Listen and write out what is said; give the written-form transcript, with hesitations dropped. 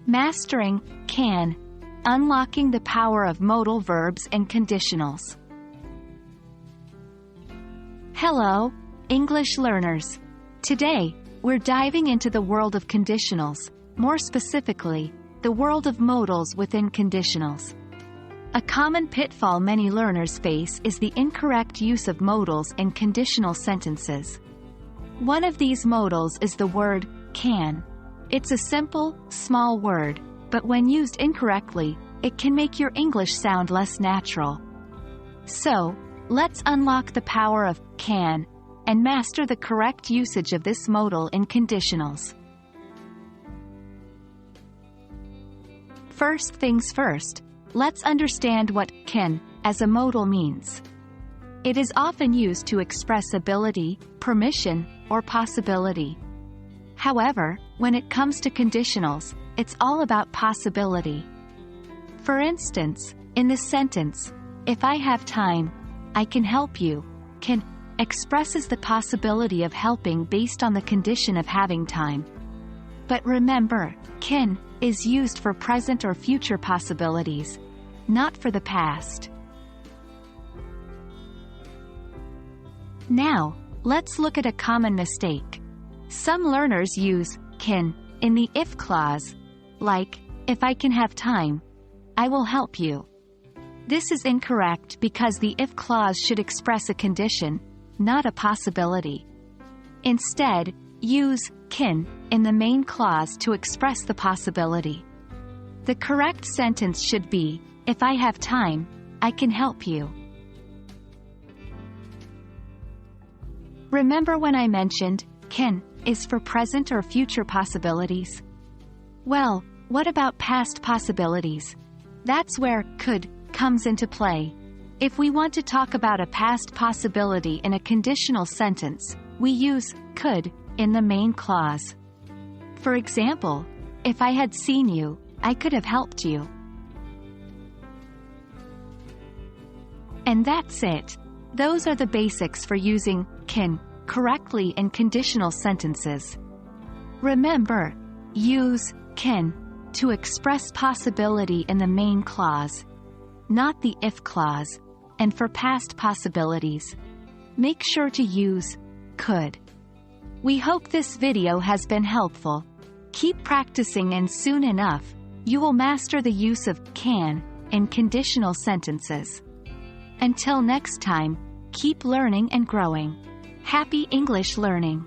Mastering can. Unlocking the power of modal verbs and conditionals. Hello, English learners. Today, we're diving into the world of conditionals, more specifically, the world of modals within conditionals. A common pitfall many learners face is the incorrect use of modals in conditional sentences. One of these modals is the word can. It's a simple, small word, but when used incorrectly, it can make your English sound less natural. So, let's unlock the power of can and master the correct usage of this modal in conditionals. First things first, let's understand what can as a modal means. It is often used to express ability, permission, or possibility. However, when it comes to conditionals, it's all about possibility. For instance, in this sentence, if I have time, I can help you, can expresses the possibility of helping based on the condition of having time. But remember, can is used for present or future possibilities, not for the past. Now, let's look at a common mistake. Some learners use can in the if clause, like, if I can have time, I will help you. This is incorrect because the if clause should express a condition, not a possibility. Instead, use can in the main clause to express the possibility. The correct sentence should be, if I have time, I can help you. Remember when I mentioned can is for present or future possibilities? Well, what about past possibilities? That's where could comes into play. If we want to talk about a past possibility in a conditional sentence, we use could in the main clause. For example, if I had seen you, I could have helped you. And that's it. Those are the basics for using can correctly in conditional sentences. Remember, use can to express possibility in the main clause, not the if clause, and for past possibilities, make sure to use could. We hope this video has been helpful. Keep practicing and soon enough, you will master the use of can in conditional sentences. Until next time, keep learning and growing. Happy English learning!